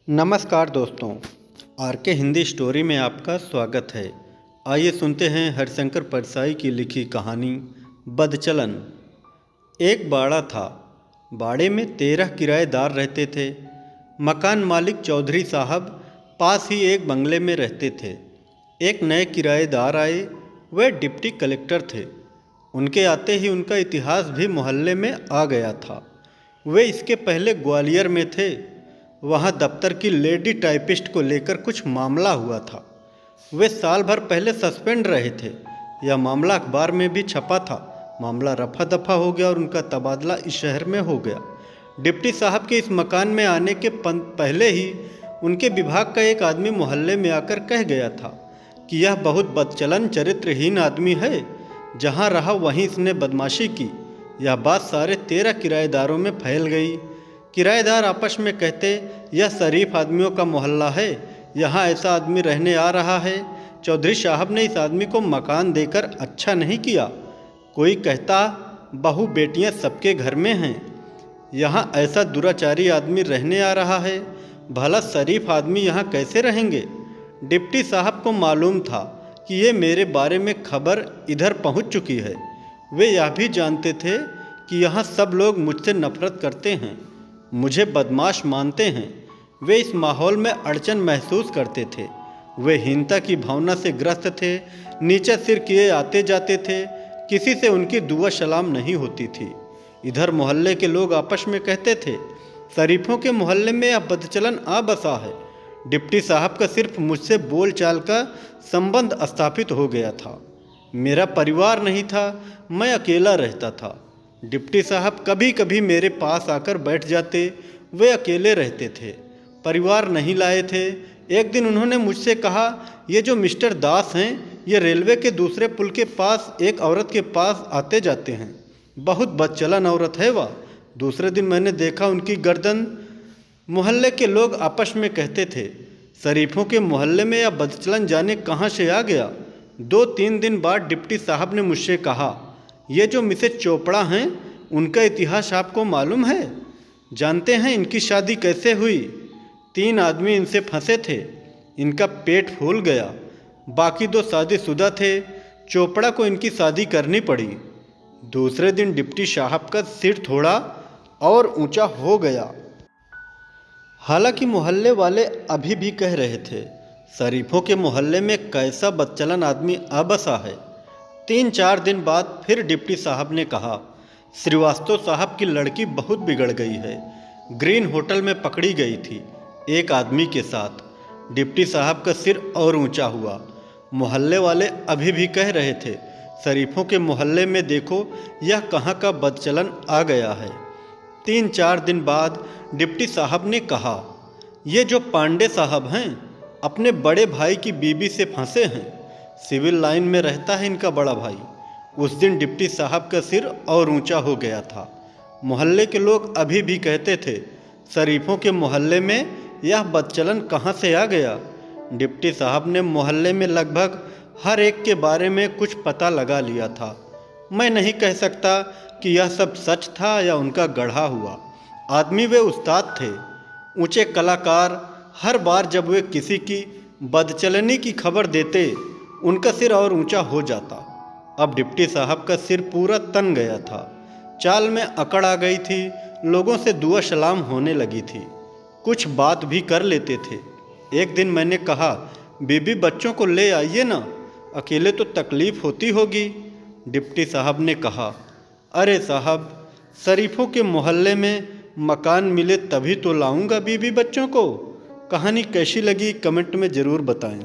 नमस्कार दोस्तों, आर के हिंदी स्टोरी में आपका स्वागत है। आइए सुनते हैं हरिशंकर परसाई की लिखी कहानी बदचलन। एक बाड़ा था। बाड़े में 13 किराएदार रहते थे। मकान मालिक चौधरी साहब पास ही एक बंगले में रहते थे। एक नए किराएदार आए, वे डिप्टी कलेक्टर थे। उनके आते ही उनका इतिहास भी मोहल्ले में आ गया था। वे इसके पहले ग्वालियर में थे। वहाँ दफ्तर की लेडी टाइपिस्ट को लेकर कुछ मामला हुआ था। वे साल भर पहले सस्पेंड रहे थे। यह मामला अखबार में भी छपा था। मामला रफा दफा हो गया और उनका तबादला इस शहर में हो गया। डिप्टी साहब के इस मकान में आने के पहले ही उनके विभाग का एक आदमी मोहल्ले में आकर कह गया था कि यह बहुत बदचलन चरित्रहीन आदमी है। जहाँ रहा वहीं इसने बदमाशी की। यह बात सारे 13 किराएदारों में फैल गई। किराएदार आपस में कहते, यह शरीफ आदमियों का मोहल्ला है, यहाँ ऐसा आदमी रहने आ रहा है। चौधरी साहब ने इस आदमी को मकान देकर अच्छा नहीं किया। कोई कहता, बहू बेटियाँ सबके घर में हैं, यहाँ ऐसा दुराचारी आदमी रहने आ रहा है। भला शरीफ आदमी यहाँ कैसे रहेंगे। डिप्टी साहब को मालूम था कि ये मेरे बारे में खबर इधर पहुँच चुकी है। वे यह भी जानते थे कि यहाँ सब लोग मुझसे नफरत करते हैं, मुझे बदमाश मानते हैं। वे इस माहौल में अड़चन महसूस करते थे। वे हीनता की भावना से ग्रस्त थे, नीचे सिर किए आते जाते थे। किसी से उनकी दुआ सलाम नहीं होती थी। इधर मोहल्ले के लोग आपस में कहते थे, शरीफों के मोहल्ले में यह बदचलन आ बसा है। डिप्टी साहब का सिर्फ मुझसे बोल चाल का संबंध स्थापित हो गया था। मेरा परिवार नहीं था, मैं अकेला रहता था। डिप्टी साहब कभी कभी मेरे पास आकर बैठ जाते। वे अकेले रहते थे, परिवार नहीं लाए थे। एक दिन उन्होंने मुझसे कहा, ये जो मिस्टर दास हैं, ये रेलवे के दूसरे पुल के पास एक औरत के पास आते जाते हैं। बहुत बदचलन औरत है वह। दूसरे दिन मैंने देखा उनकी गर्दन। मोहल्ले के लोग आपस में कहते थे, शरीफों के मोहल्ले में यह बदचलन जाने कहाँ से आ गया। 2-3 दिन बाद डिप्टी साहब ने मुझसे कहा, ये जो मिसेज चोपड़ा हैं, उनका इतिहास आपको मालूम है? जानते हैं इनकी शादी कैसे हुई? 3 आदमी इनसे फंसे थे, इनका पेट फूल गया। बाकी 2 शादीशुदा थे, चोपड़ा को इनकी शादी करनी पड़ी। दूसरे दिन डिप्टी साहब का सिर थोड़ा और ऊंचा हो गया। हालांकि मोहल्ले वाले अभी भी कह रहे थे, शरीफों के मोहल्ले में कैसा बदचलन आदमी आ बसा है। 3-4 दिन बाद फिर डिप्टी साहब ने कहा, श्रीवास्तव साहब की लड़की बहुत बिगड़ गई है। ग्रीन होटल में पकड़ी गई थी एक आदमी के साथ। डिप्टी साहब का सिर और ऊंचा हुआ। मोहल्ले वाले अभी भी कह रहे थे, शरीफों के मोहल्ले में देखो यह कहाँ का बदचलन आ गया है। 3-4 दिन बाद डिप्टी साहब ने कहा, ये जो पांडे साहब हैं, अपने बड़े भाई की बीवी से फंसे हैं। सिविल लाइन में रहता है इनका बड़ा भाई। उस दिन डिप्टी साहब का सिर और ऊंचा हो गया था। मोहल्ले के लोग अभी भी कहते थे, शरीफों के मोहल्ले में यह बदचलन कहाँ से आ गया। डिप्टी साहब ने मोहल्ले में लगभग हर एक के बारे में कुछ पता लगा लिया था। मैं नहीं कह सकता कि यह सब सच था या उनका गढ़ा हुआ। आदमी वे उस्ताद थे, ऊंचे कलाकार। हर बार जब वे किसी की बदचलनी की खबर देते, उनका सिर और ऊंचा हो जाता। अब डिप्टी साहब का सिर पूरा तन गया था। चाल में अकड़ आ गई थी। लोगों से दुआ सलाम होने लगी थी। कुछ बात भी कर लेते थे। एक दिन मैंने कहा, बीबी बच्चों को ले आइए ना, अकेले तो तकलीफ़ होती होगी। डिप्टी साहब ने कहा, अरे साहब, शरीफों के मोहल्ले में मकान मिले तभी तो लाऊंगा बीबी बच्चों को। कहानी कैसी लगी कमेंट में ज़रूर बताएं।